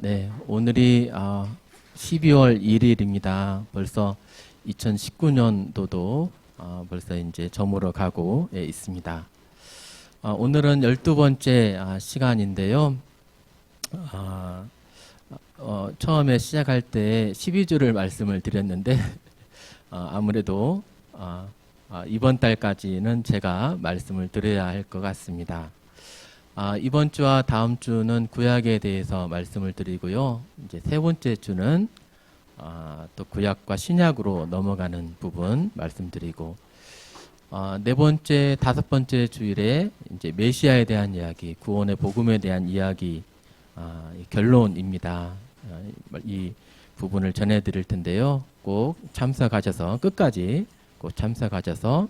네, 오늘이 12월 1일입니다. 벌써 2019년도도 벌써 이제 저물어 가고 있습니다. 오늘은 12번째 시간인데요. 처음에 시작할 때 12주를 말씀을 드렸는데 아무래도 이번 달까지는 제가 말씀을 드려야 할 것 같습니다. 이번 주와 다음 주는 구약에 대해서 말씀을 드리고요. 이제 세 번째 주는 또 구약과 신약으로 넘어가는 부분 말씀드리고, 네 번째, 다섯 번째 주일에 이제 메시아에 대한 이야기, 구원의 복음에 대한 이야기, 결론입니다. 이 부분을 전해드릴 텐데요. 꼭 참석하셔서 끝까지 꼭 참석하셔서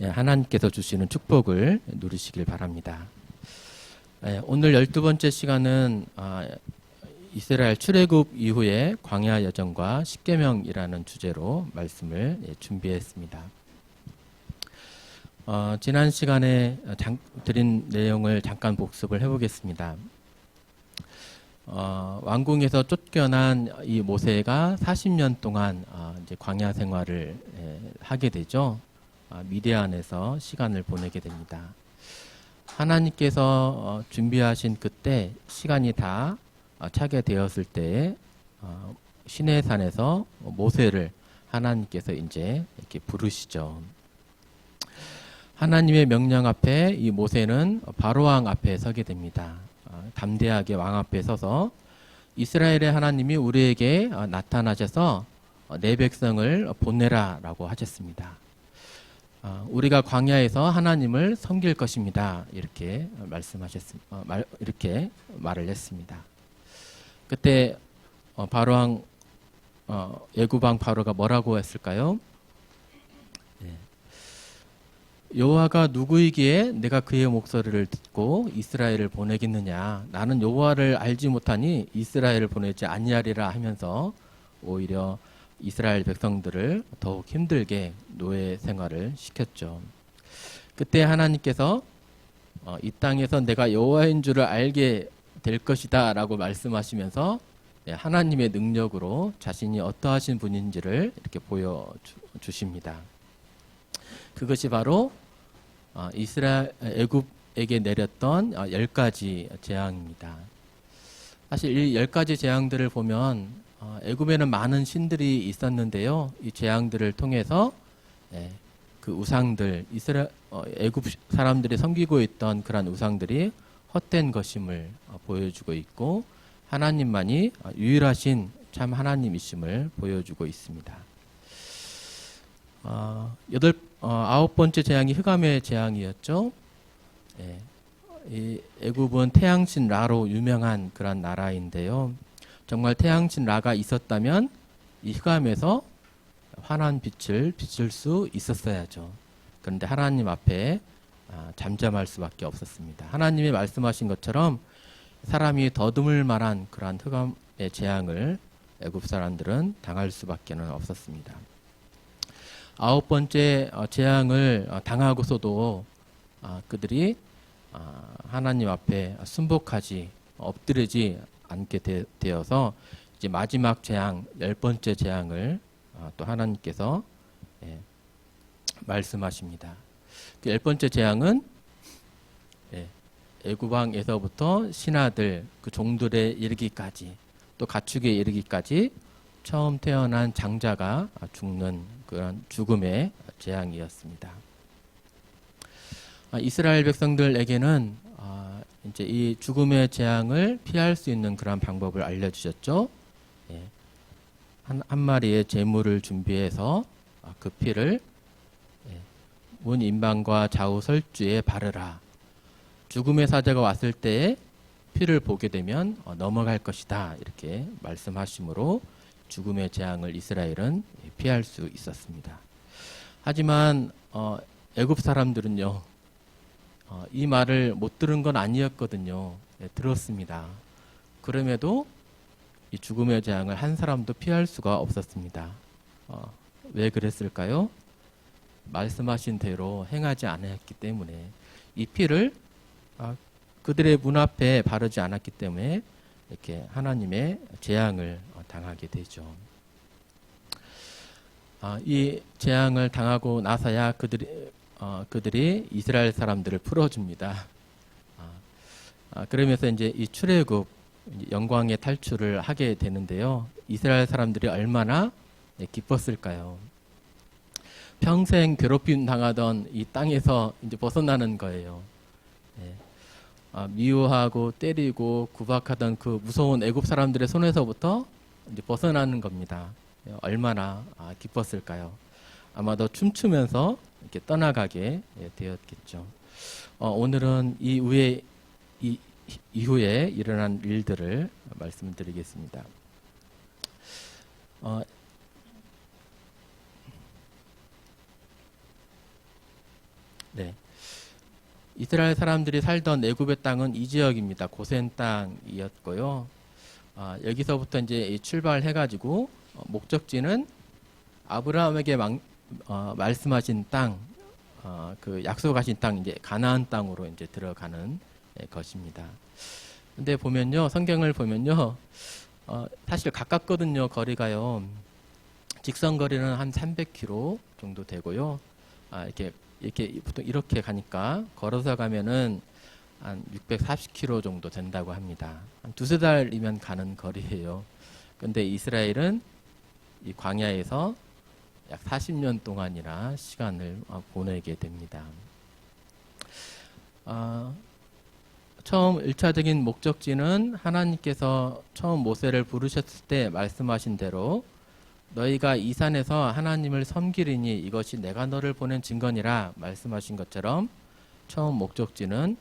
하나님께서 주시는 축복을 누리시길 바랍니다. 오늘 12번째 시간은 이스라엘 출애굽 이후의 광야 여정과 십계명이라는 주제로 말씀을 준비했습니다. 지난 시간에 드린 내용을 잠깐 복습을 해보겠습니다. 왕궁에서 쫓겨난 이 모세가 40년 동안 이제 광야 생활을 하게 되죠. 미디안에서 시간을 보내게 됩니다. 하나님께서 준비하신 그때 시간이 다 차게 되었을 때 시내산에서 모세를 하나님께서 이제 이렇게 부르시죠. 하나님의 명령 앞에 이 모세는 바로왕 앞에 서게 됩니다. 담대하게 왕 앞에 서서 이스라엘의 하나님이 우리에게 나타나셔서 내 백성을 보내라라고 하셨습니다. 우리가 광야에서 하나님을 섬길 것입니다. 이렇게 이렇게 말을 했습니다. 그때 바로왕 애굽왕 바로가 뭐라고 했을까요? 여호와가 누구이기에 내가 그의 목소리를 듣고 이스라엘을 보내겠느냐? 나는 여호와를 알지 못하니 이스라엘을 보내지 아니하리라 하면서 오히려 이스라엘 백성들을 더욱 힘들게 노예 생활을 시켰죠. 그때 하나님께서 이 땅에서 내가 여호와인 줄을 알게 될 것이다 라고 말씀하시면서 하나님의 능력으로 자신이 어떠하신 분인지를 이렇게 보여주십니다. 그것이 바로 애굽에게 내렸던 10가지 재앙입니다. 사실 이 10가지 재앙들을 보면 애굽에는 많은 신들이 있었는데요. 이 재앙들을 통해서 그 우상들, 애굽 사람들이 섬기고 있던 그런 우상들이 헛된 것임을 보여주고 있고, 하나님만이 유일하신 참 하나님이심을 보여주고 있습니다. 아홉 번째 재앙이 흑암의 재앙이었죠. 이 애굽은 태양신 라로 유명한 그런 나라인데요. 정말 태양신 라가 있었다면 이 흑암에서 환한 빛을 비출 수 있었어야죠. 그런데 하나님 앞에 잠잠할 수밖에 없었습니다. 하나님이 말씀하신 것처럼 사람이 더듬을 만한 그러한 흑암의 재앙을 애굽 사람들은 당할 수밖에 없었습니다. 아홉 번째 재앙을 당하고서도 그들이 하나님 앞에 순복하지 엎드리지 않게 되어서 이제 마지막 재앙, 10번째 재앙을 또 하나님께서 말씀하십니다. 그 10번째 재앙은 애굽 왕에서부터 신하들, 그 종들에 이르기까지, 또 가축에 이르기까지 처음 태어난 장자가 죽는 그런 죽음의 재앙이었습니다. 이스라엘 백성들에게는 이제 이 죽음의 재앙을 피할 수 있는 그런 방법을 알려주셨죠. 한 마리의 제물을 준비해서 그 피를 문 임방과 좌우 설주에 바르라. 죽음의 사자가 왔을 때 피를 보게 되면 넘어갈 것이다. 이렇게 말씀하심으로 죽음의 재앙을 이스라엘은 피할 수 있었습니다. 하지만 애굽 사람들은요, 이 말을 못 들은 건 아니었거든요. 들었습니다. 그럼에도 이 죽음의 재앙을 한 사람도 피할 수가 없었습니다. 왜 그랬을까요? 말씀하신 대로 행하지 않았기 때문에, 이 피를 그들의 문 앞에 바르지 않았기 때문에 이렇게 하나님의 재앙을 당하게 되죠. 이 재앙을 당하고 나서야 그들이 이스라엘 사람들을 풀어줍니다. 그러면서 이제 이 출애굽 영광의 탈출을 하게 되는데요. 이스라엘 사람들이 얼마나 기뻤을까요? 평생 괴롭힘 당하던 이 땅에서 이제 벗어나는 거예요. 미워하고 때리고 구박하던 그 무서운 애굽 사람들의 손에서부터 이제 벗어나는 겁니다. 얼마나 기뻤을까요? 아마도 춤추면서 이렇게 떠나가게 되었겠죠. 오늘은 이후에 일어난 일들을 말씀드리겠습니다. 네. 이스라엘 사람들이 살던 애굽의 땅은 이 지역입니다. 고센 땅이었고요. 여기서부터 이제 출발해가지고 목적지는 아브라함에게 말씀하신 땅, 그 약속하신 땅, 이제 가나안 땅으로 이제 들어가는 것입니다. 근데 보면요, 성경을 보면요, 사실 가깝거든요. 거리가요. 직선 거리는 한 300km 정도 되고요. 이렇게 보통 이렇게 가니까 걸어서 가면은 한 640km 정도 된다고 합니다. 한 두세 달이면 가는 거리예요. 근데 이스라엘은 이 광야에서 약 40년 동안이나 시간을 보내게 됩니다. 처음 1차적인 목적지는 하나님께서 처음 모세를 부르셨을 때 말씀하신 대로 너희가 이 산에서 하나님을 섬기리니 이것이 내가 너를 보낸 증거니라 말씀하신 것처럼 처음 목적지는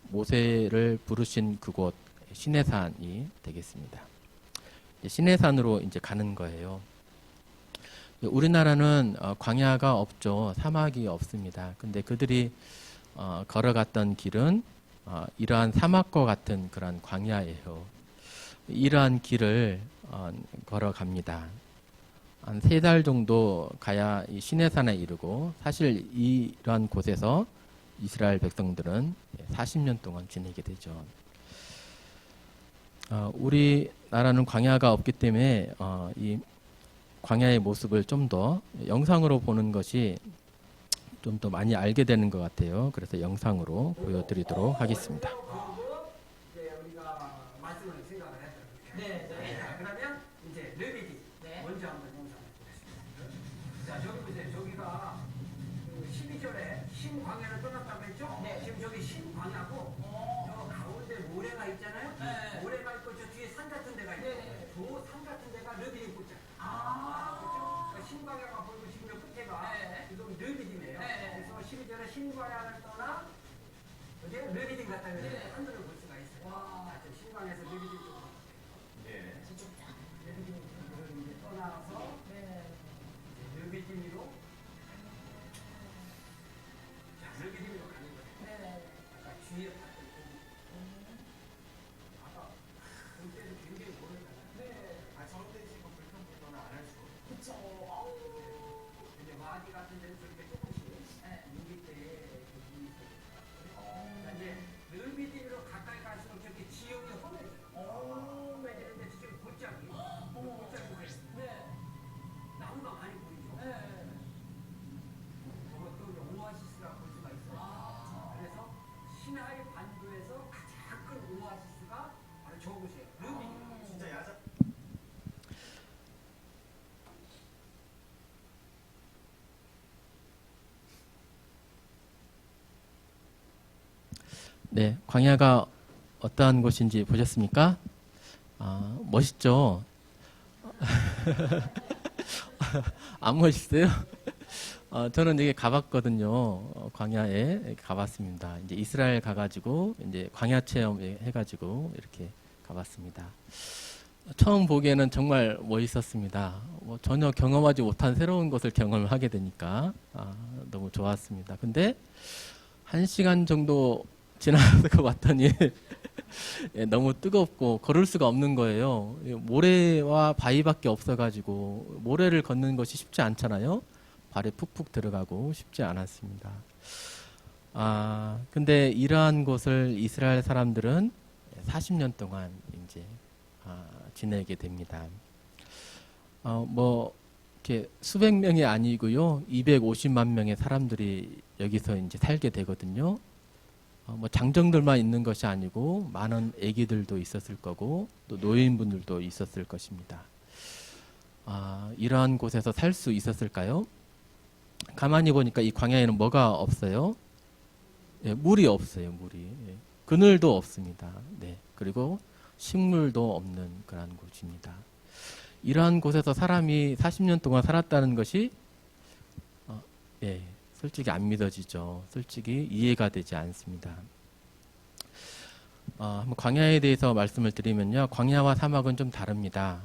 모세를 부르신 그곳 시내산이 되겠습니다. 시내산으로 이제 가는 거예요. 우리나라는 광야가 없죠. 사막이 없습니다. 근데 그들이 걸어갔던 길은 이러한 사막과 같은 그런 광야예요. 이러한 길을 걸어갑니다. 한 3달 정도 가야 이 시내산에 이르고, 사실 이러한 곳에서 이스라엘 백성들은 40년 동안 지내게 되죠. 우리나라는 광야가 없기 때문에 이 광야의 모습을 좀 더 영상으로 보는 것이 좀 더 많이 알게 되는 것 같아요. 그래서 영상으로 보여드리도록 하겠습니다. 이제 우리가 말씀을 생각을 했어요. 네. 그러면 이제 레위기 먼저 한번 영상을 보겠습니다. 자, 저기 보세요. 저기가 12절에 신광야를 떠났다고 했죠? 네. 지금 저기 신광야고 저 가운데 모래가 있잖아요. 네. 모래가 있고 저 뒤에 산 같은 데가 있고 저 산 같은 데가 레위기 끝이야. 그렇죠? 그러니까 신광야가 보이고 지금 저 끝에가 지금 레위기네요. 그래서 12절에 신광야를 떠나 이제 르비딩 같다 그래서 하늘을 볼 수가 있어요. 자, 신광에서 르비딩 쪽으로 르비딩 쪽으로 이제 떠나서 이제 르비딩으로 르비딩으로 가는 거예요. 아까 주위에 봤던 아까 그때도 굉장히 모르잖아요. 저런 데 지금 불평불만은 안 할 수가 없어요. 그쵸. 근데 와디 같은 데는 저렇게 조금씩 유기 때 이제 르비딘으로 가까이 갈수록 저렇게 지형이 험해져요. 험해지는데 지금 골짜기 보여요. 나무가 많이 보이죠. 저것도 오아시스라 볼 수가 있어요. 그래서 시나이 반도에서 가장 큰 오아시스가 바로 저곳이에요. 르비딘. 진짜 야자. 네, 광야가 어떠한 곳인지 보셨습니까? 멋있죠? 안 멋있어요? 저는 여기 가봤거든요. 광야에 가봤습니다. 이제 이스라엘 가가지고 이제 광야 체험 해가지고 이렇게 가봤습니다. 처음 보기에는 정말 멋있었습니다. 전혀 경험하지 못한 새로운 것을 경험하게 되니까 너무 좋았습니다. 근데 1시간 정도 지나서 봤더니 너무 뜨겁고 걸을 수가 없는 거예요. 모래와 바위밖에 없어가지고 모래를 걷는 것이 쉽지 않잖아요. 발에 푹푹 들어가고 쉽지 않았습니다. 근데 이러한 곳을 이스라엘 사람들은 40년 동안 이제 지내게 됩니다. 뭐 이렇게 수백 명이 아니고요, 250만 명의 사람들이 여기서 이제 살게 되거든요. 뭐 장정들만 있는 것이 아니고 많은 아기들도 있었을 거고 또 노인분들도 있었을 것입니다. 이러한 곳에서 살 수 있었을까요? 가만히 보니까 이 광야에는 뭐가 없어요? 예, 물이 없어요. 물이. 예. 그늘도 없습니다. 네. 그리고 식물도 없는 그런 곳입니다. 이러한 곳에서 사람이 40년 동안 살았다는 것이 예, 솔직히 안 믿어지죠. 솔직히 이해가 되지 않습니다. 한번 광야에 대해서 말씀을 드리면요, 광야와 사막은 좀 다릅니다.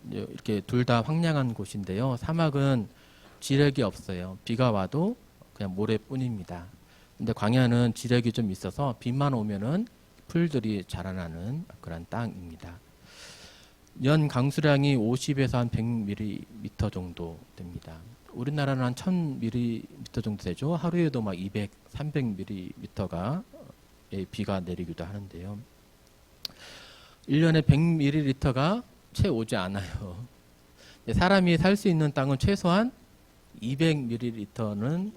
이렇게 둘 다 황량한 곳인데요, 사막은 지력이 없어요. 비가 와도 그냥 모래뿐입니다. 근데 광야는 지력이 좀 있어서 비만 오면은 풀들이 자라나는 그런 땅입니다. 연 강수량이 50에서 한 100mm 정도 됩니다. 우리나라는 한 1000mm 정도 되죠. 하루에도 막 200, 300mm가 비가 내리기도 하는데요. 1년에 100ml가 채 오지 않아요. 사람이 살 수 있는 땅은 최소한 200ml는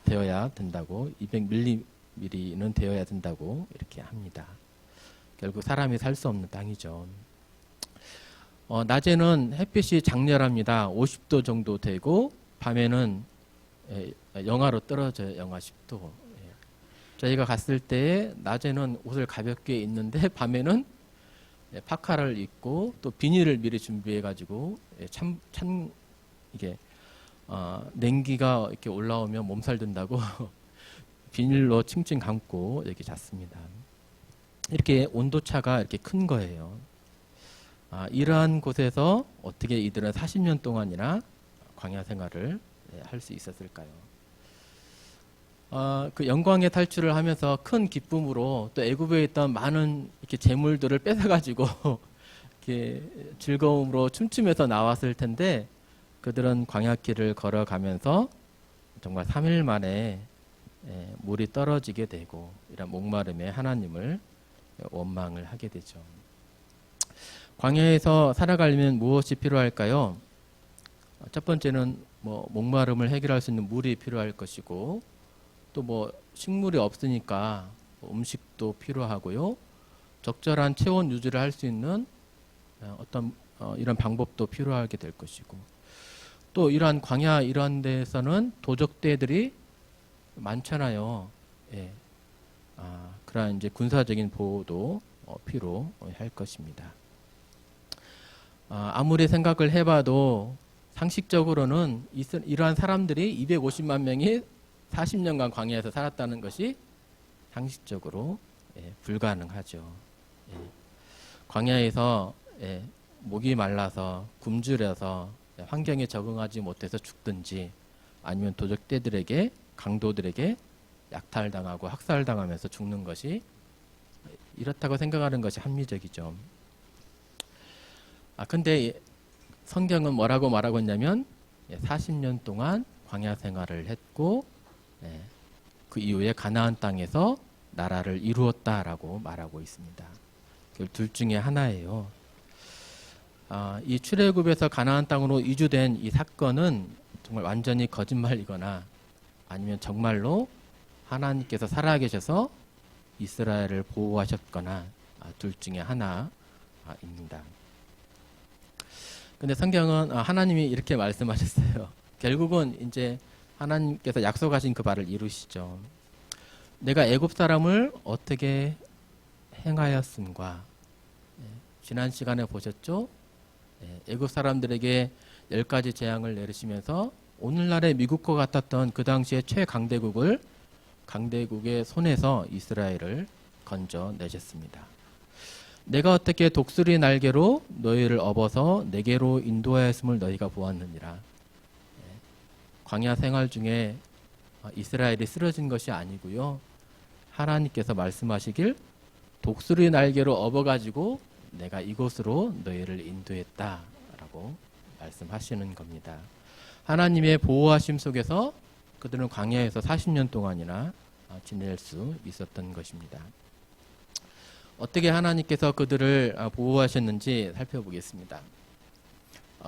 되어야 된다고, 200mm는 되어야 된다고 이렇게 합니다. 결국 사람이 살 수 없는 땅이죠. 낮에는 햇빛이 장렬합니다. 50도 정도 되고 밤에는 영하로 떨어져요. 영하 10도. 저희가 갔을 때 낮에는 옷을 가볍게 입는데 밤에는 파카를 입고 또 비닐을 미리 준비해 가지고 이게 냉기가 이렇게 올라오면 몸살 든다고 비닐로 칭칭 감고 이렇게 잤습니다. 이렇게 온도차가 이렇게 큰 거예요. 이러한 곳에서 어떻게 이들은 40년 동안이나 광야 생활을 할 수 있었을까요? 그 영광의 탈출을 하면서 큰 기쁨으로 또 애굽에 있던 많은 이렇게 재물들을 뺏어가지고 이렇게 즐거움으로 춤추면서 나왔을 텐데, 그들은 광야길을 걸어가면서 정말 3일 만에 물이 떨어지게 되고 이런 목마름에 하나님을 원망을 하게 되죠. 광야에서 살아가려면 무엇이 필요할까요? 첫 번째는 뭐 목마름을 해결할 수 있는 물이 필요할 것이고, 또 뭐 식물이 없으니까 음식도 필요하고요. 적절한 체온 유지를 할 수 있는 어떤 이런 방법도 필요하게 될 것이고, 또 이러한 광야 이런 데에서는 도적대들이 많잖아요. 예. 그러한 이제 군사적인 보호도 필요할 것입니다. 아무리 생각을 해봐도 상식적으로는 이러한 사람들이 250만 명이 40년간 광야에서 살았다는 것이 상식적으로 불가능하죠. 광야에서 목이 말라서 굶주려서 환경에 적응하지 못해서 죽든지, 아니면 도적대들에게, 강도들에게 약탈당하고 학살당하면서 죽는 것이, 이렇다고 생각하는 것이 합리적이죠. 근데 성경은 뭐라고 말하고 있냐면 40년 동안 광야 생활을 했고 그 이후에 가나안 땅에서 나라를 이루었다라고 말하고 있습니다. 둘 중에 하나예요. 이 출애굽에서 가나안 땅으로 이주된 이 사건은 정말 완전히 거짓말이거나 아니면 정말로 하나님께서 살아계셔서 이스라엘을 보호하셨거나 둘 중에 하나입니다. 근데 성경은 하나님이 이렇게 말씀하셨어요. 결국은 이제 하나님께서 약속하신 그 바를 이루시죠. 내가 애굽 사람을 어떻게 행하였음과, 지난 시간에 보셨죠? 애굽 사람들에게 10가지 재앙을 내리시면서 오늘날의 미국과 같았던 그 당시의 최강대국의 손에서 이스라엘을 건져내셨습니다. 내가 어떻게 독수리 날개로 너희를 업어서 내게로 인도하였음을 너희가 보았느니라. 광야 생활 중에 이스라엘이 쓰러진 것이 아니고요, 하나님께서 말씀하시길 독수리 날개로 업어가지고 내가 이곳으로 너희를 인도했다라고 말씀하시는 겁니다. 하나님의 보호하심 속에서 그들은 광야에서 40년 동안이나 지낼 수 있었던 것입니다. 어떻게 하나님께서 그들을 보호하셨는지 살펴보겠습니다.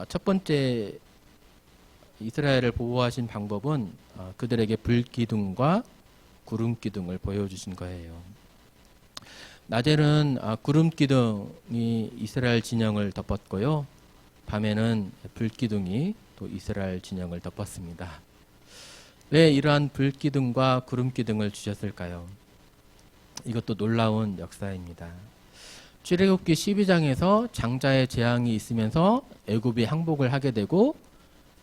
첫 번째 이스라엘을 보호하신 방법은 그들에게 불기둥과 구름기둥을 보여주신 거예요. 낮에는 구름기둥이 이스라엘 진영을 덮었고요. 밤에는 불기둥이 또 이스라엘 진영을 덮었습니다. 왜 이러한 불기둥과 구름기둥을 주셨을까요? 이것도 놀라운 역사입니다. 출애굽기 12장에서 장자의 재앙이 있으면서 애굽이 항복을 하게 되고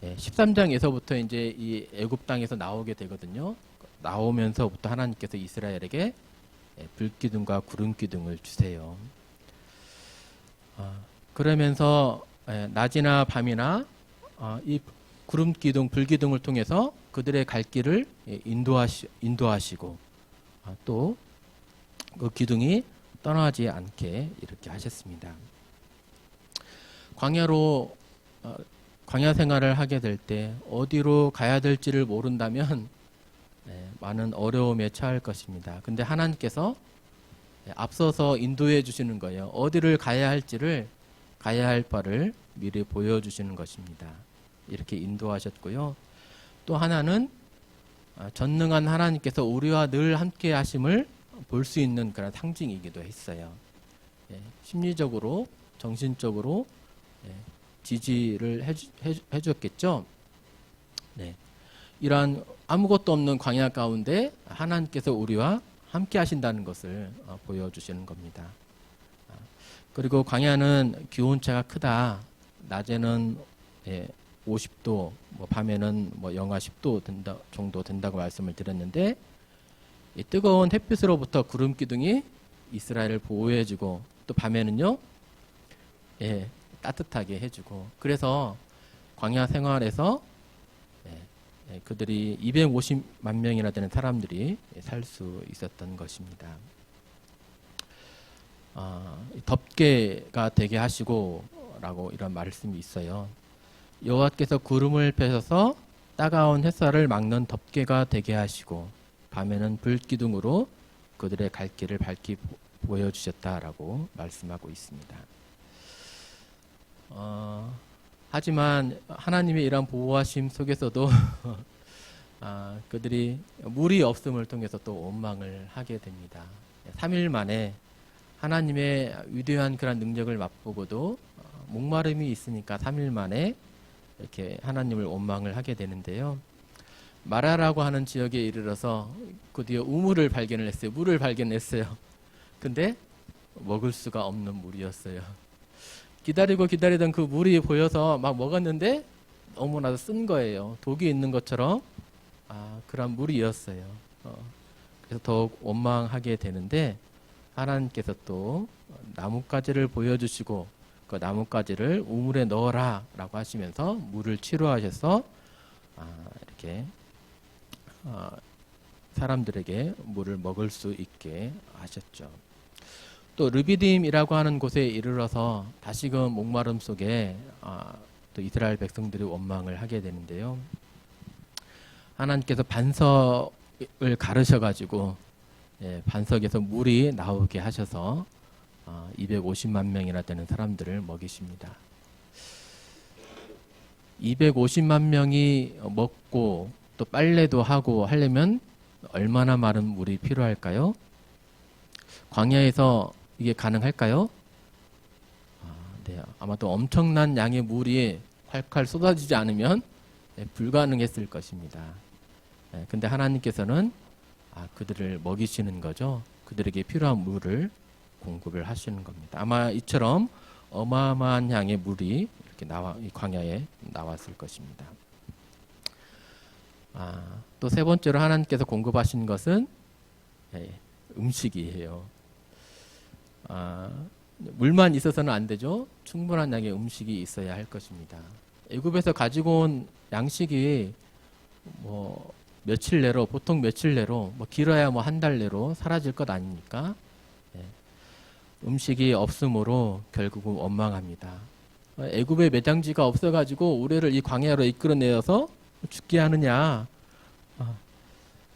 13장에서부터 이제 이 애굽 땅에서 나오게 되거든요. 나오면서부터 하나님께서 이스라엘에게 불기둥과 구름기둥을 주세요. 그러면서 낮이나 밤이나 이 구름기둥, 불기둥을 통해서 그들의 갈 길을 인도하시고 또 그 기둥이 떠나지 않게 이렇게 하셨습니다. 광야 생활을 하게 될 때 어디로 가야 될지를 모른다면 많은 어려움에 처할 것입니다. 근데 하나님께서 앞서서 인도해 주시는 거예요. 어디를 가야 할지를, 가야 할 바를 미리 보여주시는 것입니다. 이렇게 인도하셨고요. 또 하나는 전능한 하나님께서 우리와 늘 함께 하심을 볼 수 있는 그런 상징이기도 했어요. 심리적으로, 정신적으로 지지를 해줬겠죠. 이러한 아무것도 없는 광야 가운데 하나님께서 우리와 함께 하신다는 것을 보여주시는 겁니다. 그리고 광야는 기온차가 크다. 낮에는 50도, 밤에는 영하 10도 정도 된다고 말씀을 드렸는데, 이 뜨거운 햇빛으로부터 구름 기둥이 이스라엘을 보호해주고, 또 밤에는요, 따뜻하게 해주고, 그래서 광야 생활에서 그들이 250만 명이나 되는 사람들이 살 수 있었던 것입니다. 덮개가 되게 하시고 라고 이런 말씀이 있어요. 여호와께서 구름을 펴셔서 따가운 햇살을 막는 덮개가 되게 하시고 밤에는 불기둥으로 그들의 갈 길을 밝히 보여주셨다라고 말씀하고 있습니다. 하지만 하나님의 이런 보호하심 속에서도 그들이 물이 없음을 통해서 또 원망을 하게 됩니다. 3일 만에 하나님의 위대한 그런 능력을 맛보고도 목마름이 있으니까 3일 만에 이렇게 하나님을 원망을 하게 되는데요. 마라라고 하는 지역에 이르러서 드디어 우물을 발견을 했어요. 물을 발견했어요. 근데 먹을 수가 없는 물이었어요. 기다리던 그 물이 보여서 막 먹었는데 너무나도 쓴 거예요. 독이 있는 것처럼 그런 물이었어요. 그래서 더욱 원망하게 되는데 하나님께서 또 나뭇가지를 보여주시고 그 나뭇가지를 우물에 넣어라 라고 하시면서 물을 치료하셔서 이렇게 사람들에게 물을 먹을 수 있게 하셨죠. 또 르비딤이라고 하는 곳에 이르러서 다시금 목마름 속에 또 이스라엘 백성들이 원망을 하게 되는데요. 하나님께서 반석을 가르셔가지고 반석에서 물이 나오게 하셔서 250만 명이나 되는 사람들을 먹이십니다. 250만 명이 먹고 또 빨래도 하고 하려면 얼마나 많은 물이 필요할까요? 광야에서 이게 가능할까요? 네, 아마 또 엄청난 양의 물이 콸콸 쏟아지지 않으면 불가능했을 것입니다. 근데 하나님께서는 그들을 먹이시는 거죠. 그들에게 필요한 물을 공급을 하시는 겁니다. 아마 이처럼 어마어마한 양의 물이 이렇게 이 광야에 나왔을 것입니다. 또 세 번째로 하나님께서 공급하신 것은 음식이에요. 물만 있어서는 안 되죠. 충분한 양의 음식이 있어야 할 것입니다. 애굽에서 가지고 온 양식이 며칠 내로, 보통 며칠 내로, 길어야 한 달 내로 사라질 것 아닙니까? 음식이 없으므로 결국은 원망합니다. 애굽에 매장지가 없어가지고 우리를 이 광야로 이끌어내어서 죽게 하느냐?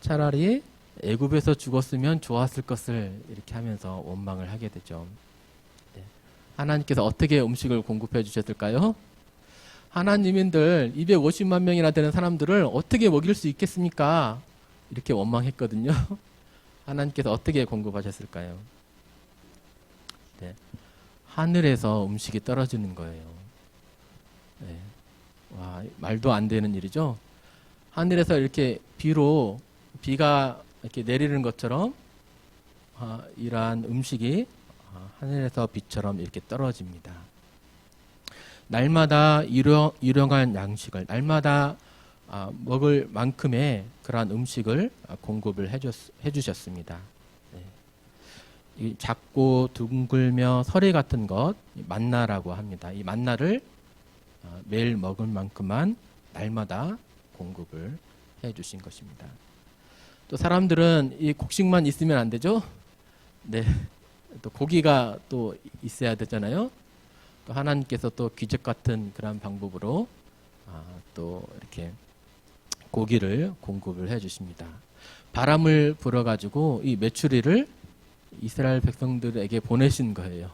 차라리 애굽에서 죽었으면 좋았을 것을 이렇게 하면서 원망을 하게 되죠. 네. 하나님께서 어떻게 음식을 공급해 주셨을까요? 하나님인들 250만 명이나 되는 사람들을 어떻게 먹일 수 있겠습니까? 이렇게 원망했거든요. 하나님께서 어떻게 공급하셨을까요? 네. 하늘에서 음식이 떨어지는 거예요. 네. 와, 말도 안 되는 일이죠. 하늘에서 이렇게 비가 이렇게 내리는 것처럼 이러한 음식이 하늘에서 비처럼 이렇게 떨어집니다. 날마다 일용할 양식을 날마다 먹을 만큼의 그러한 음식을 공급을 해주셨습니다. 네. 이 작고 둥글며 서리 같은 것 만나라고 합니다. 이 만나를 매일 먹을 만큼만 날마다 공급을 해주신 것입니다. 또 사람들은 이 곡식만 있으면 안 되죠? 네. 또 고기가 또 있어야 되잖아요. 또 하나님께서 또 기적 같은 그런 방법으로 또 이렇게 고기를 공급을 해주십니다. 바람을 불어가지고 이 메추리를 이스라엘 백성들에게 보내신 거예요.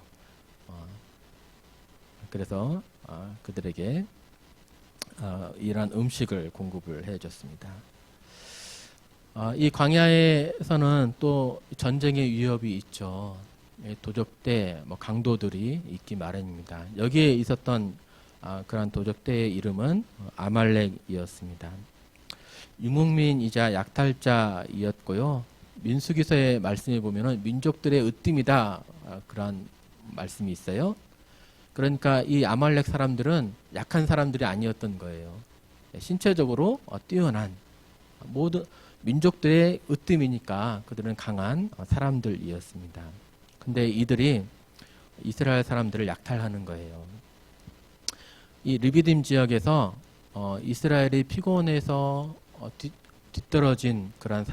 그래서 그들에게 이러한 음식을 공급을 해줬습니다. 이 광야에서는 또 전쟁의 위협이 있죠. 도적대, 강도들이 있기 마련입니다. 여기에 있었던 그러한 도적대의 이름은 아말렉이었습니다. 유목민이자 약탈자이었고요. 민수기서의 말씀에 보면은 민족들의 으뜸이다 그러한 말씀이 있어요. 그러니까 이 아말렉 사람들은 약한 사람들이 아니었던 거예요. 신체적으로 뛰어난 모든 민족들의 으뜸이니까 그들은 강한 사람들이었습니다. 근데 이들이 이스라엘 사람들을 약탈하는 거예요. 이 르비딤 지역에서 이스라엘이 피곤해서 뒤떨어진 그러한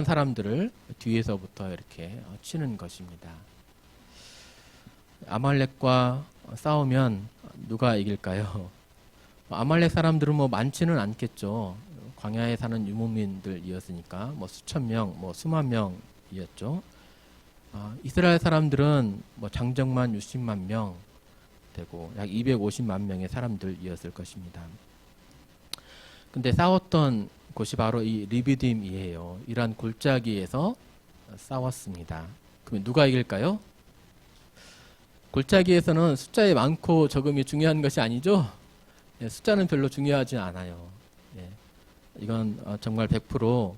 사람들을 뒤에서부터 이렇게 치는 것입니다. 아말렉과 싸우면 누가 이길까요? 아말렉 사람들은 많지는 않겠죠. 광야에 사는 유목민들이었으니까 수천 명, 수만 명이었죠. 이스라엘 사람들은 장정만 60만 명 되고 약 250만 명의 사람들이었을 것입니다. 근데 싸웠던 곳이 바로 이 르비딤이에요. 이러한 골짜기에서 싸웠습니다. 그러면 누가 이길까요? 골짜기에서는 숫자의 많고 적음이 중요한 것이 아니죠. 숫자는 별로 중요하지 않아요. 이건 정말 100%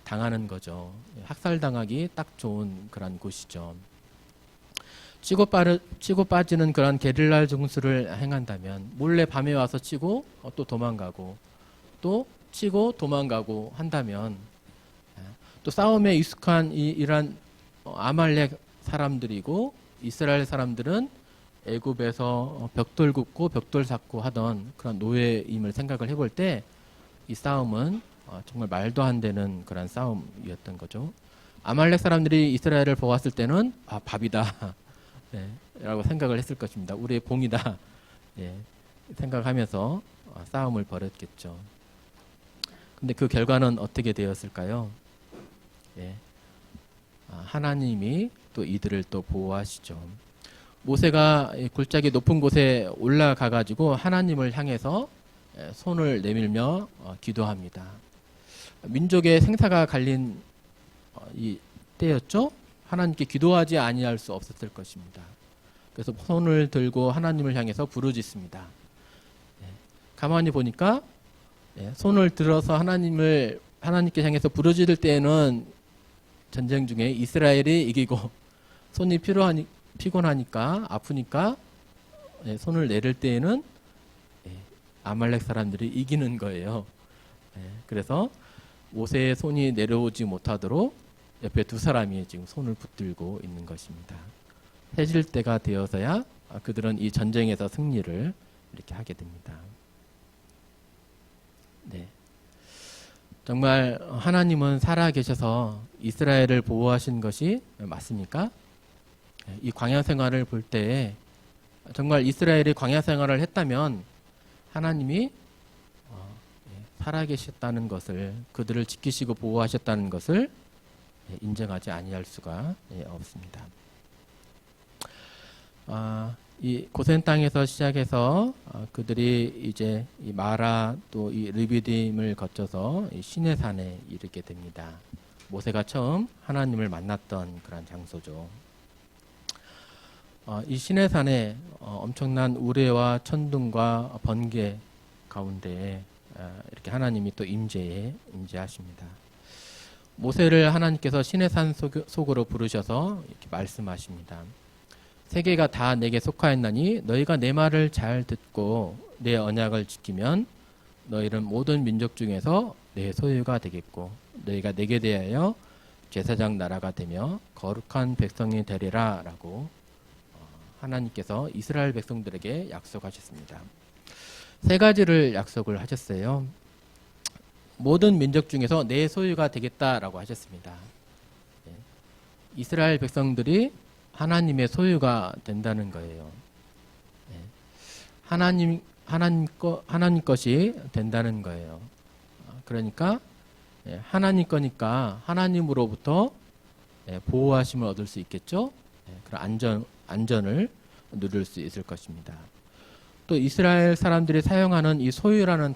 당하는 거죠. 학살당하기 딱 좋은 그런 곳이죠. 치고 빠지는 그런 게릴라 중수를 행한다면 몰래 밤에 와서 치고 또 도망가고 또 치고 도망가고 한다면 또 싸움에 익숙한 이런 아말렉 사람들이고 이스라엘 사람들은 애굽에서 벽돌 굽고 벽돌 쌓고 하던 그런 노예임을 생각을 해볼 때 이 싸움은 정말 말도 안 되는 그런 싸움이었던 거죠. 아말렉 사람들이 이스라엘을 보았을 때는 밥이다 라고 생각을 했을 것입니다. 우리의 봉이다 생각하면서 싸움을 벌였겠죠. 근데 그 결과는 어떻게 되었을까요? 하나님이 또 이들을 또 보호하시죠. 모세가 골짜기 높은 곳에 올라가 가지고 하나님을 향해서 손을 내밀며 기도합니다. 민족의 생사가 갈린 이 때였죠. 하나님께 기도하지 아니할 수 없었을 것입니다. 그래서 손을 들고 하나님을 향해서 부르짖습니다. 가만히 보니까 손을 들어서 하나님께 향해서 부르짖을 때에는 전쟁 중에 이스라엘이 이기고 손이 피곤하니까 아프니까 손을 내릴 때에는 아말렉 사람들이 이기는 거예요. 그래서 모세의 손이 내려오지 못하도록 옆에 두 사람이 지금 손을 붙들고 있는 것입니다. 해질 때가 되어서야 그들은 이 전쟁에서 승리를 이렇게 하게 됩니다. 정말 하나님은 살아계셔서 이스라엘을 보호하신 것이 맞습니까? 이 광야 생활을 볼 때 정말 이스라엘이 광야 생활을 했다면 하나님이 살아계셨다는 것을, 그들을 지키시고 보호하셨다는 것을 인정하지 아니할 수가 없습니다. 이 고센 땅에서 시작해서 그들이 이제 이 마라 또 이 르비딤을 거쳐서 이 시내 산에 이르게 됩니다. 모세가 처음 하나님을 만났던 그런 장소죠. 이 시내 산에 엄청난 우레와 천둥과 번개 가운데 이렇게 하나님이 또 임재하십니다. 모세를 하나님께서 시내 산 속으로 부르셔서 이렇게 말씀하십니다. 세계가 다 내게 속하였나니 너희가 내 말을 잘 듣고 내 언약을 지키면 너희는 모든 민족 중에서 내 소유가 되겠고 너희가 내게 대하여 제사장 나라가 되며 거룩한 백성이 되리라 라고 하나님께서 이스라엘 백성들에게 약속하셨습니다. 세 가지를 약속을 하셨어요. 모든 민족 중에서 내 소유가 되겠다라고 하셨습니다. 이스라엘 백성들이 하나님의 소유가 된다는 거예요. 하나님 것이 된다는 거예요. 그러니까 하나님 거니까 하나님으로부터 보호하심을 얻을 수 있겠죠. 그런 안전을 누릴 수 있을 것입니다. 또 이스라엘 사람들이 사용하는 이 소유라는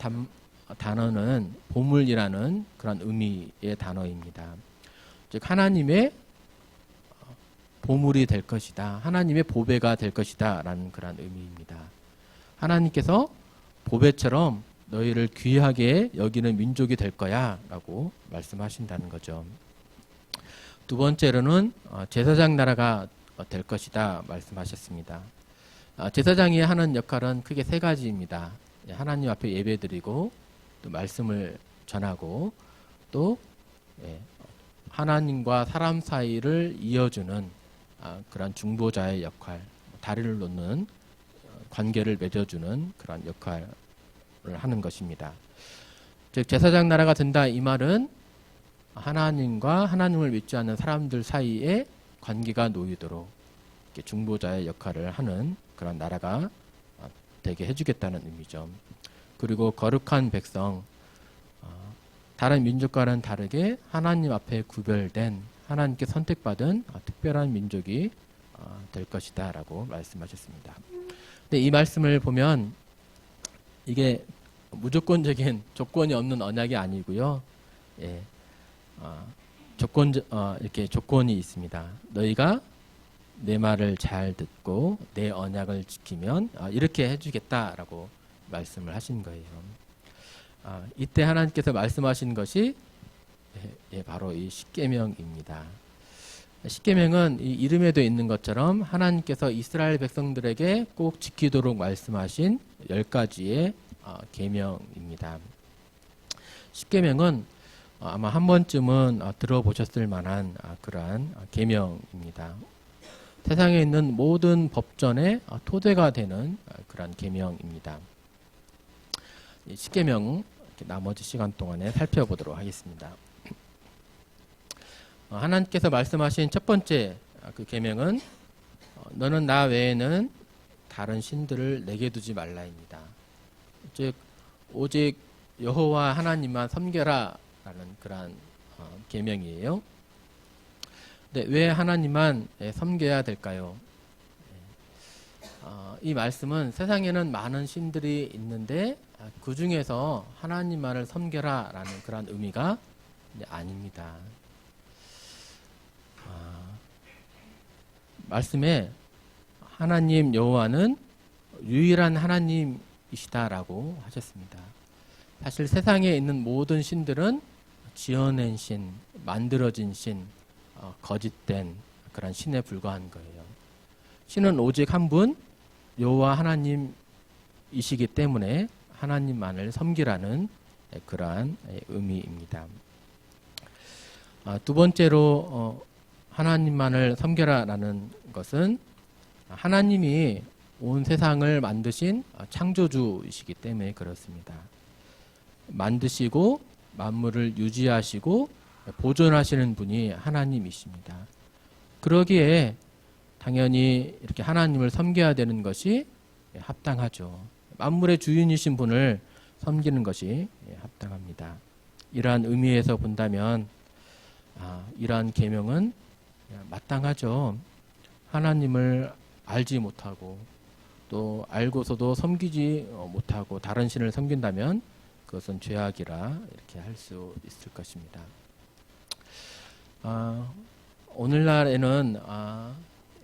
단어는 보물이라는 그런 의미의 단어입니다. 즉 하나님의 보물이 될 것이다. 하나님의 보배가 될 것이다. 라는 그런 의미입니다. 하나님께서 보배처럼 너희를 귀하게 여기는 민족이 될 거야. 라고 말씀하신다는 거죠. 두 번째로는 제사장 나라가 될 것이다. 말씀하셨습니다. 제사장이 하는 역할은 크게 세 가지입니다. 하나님 앞에 예배드리고 또 말씀을 전하고 또 하나님과 사람 사이를 이어주는 그런 중보자의 역할, 다리를 놓는 관계를 맺어주는 그런 역할을 하는 것입니다. 즉 제사장 나라가 된다 이 말은 하나님과 하나님을 믿지 않는 사람들 사이에 관계가 놓이도록 중보자의 역할을 하는 그런 나라가 되게 해주겠다는 의미죠. 그리고 거룩한 백성, 다른 민족과는 다르게 하나님 앞에 구별된 하나님께 선택받은 특별한 민족이 될 것이다 라고 말씀하셨습니다. 근데 이 말씀을 보면 이게 무조건적인 조건이 없는 언약이 아니고요. 이렇게 조건이 있습니다. 너희가 내 말을 잘 듣고 내 언약을 지키면 이렇게 해주겠다라고 말씀을 하신 거예요. 이때 하나님께서 말씀하신 것이 바로 이 십계명입니다. 십계명은 이 이름에도 있는 것처럼 하나님께서 이스라엘 백성들에게 꼭 지키도록 말씀하신 10가지의 계명입니다. 십계명은 아마 한 번쯤은 들어보셨을 만한 그러한 계명입니다. 세상에 있는 모든 법전의 토대가 되는 그런 계명입니다. 십계명 나머지 시간 동안에 살펴보도록 하겠습니다. 하나님께서 말씀하신 첫 번째 그 계명은 너는 나 외에는 다른 신들을 내게 두지 말라입니다. 즉 오직 여호와 하나님만 섬겨라 라는 그런 계명이에요. 근데 왜 하나님만 섬겨야 될까요? 이 말씀은 세상에는 많은 신들이 있는데 그 중에서 하나님만을 섬겨라 라는 그런 의미가 아닙니다. 말씀에 하나님 여호와는 유일한 하나님이시다라고 하셨습니다. 사실 세상에 있는 모든 신들은 지어낸 신, 만들어진 신, 거짓된 그런 신에 불과한 거예요. 신은 오직 한 분, 여호와 하나님이시기 때문에 하나님만을 섬기라는 그러한 의미입니다. 두 번째로 하나님만을 섬겨라라는 것은 하나님이 온 세상을 만드신 창조주이시기 때문에 그렇습니다. 만드시고 만물을 유지하시고 보존하시는 분이 하나님이십니다. 그러기에 당연히 이렇게 하나님을 섬겨야 되는 것이 합당하죠. 만물의 주인이신 분을 섬기는 것이 합당합니다. 이러한 의미에서 본다면 이러한 계명은 마땅하죠. 하나님을 알지 못하고 또 알고서도 섬기지 못하고 다른 신을 섬긴다면 그것은 죄악이라 이렇게 할 수 있을 것입니다. 오늘날에는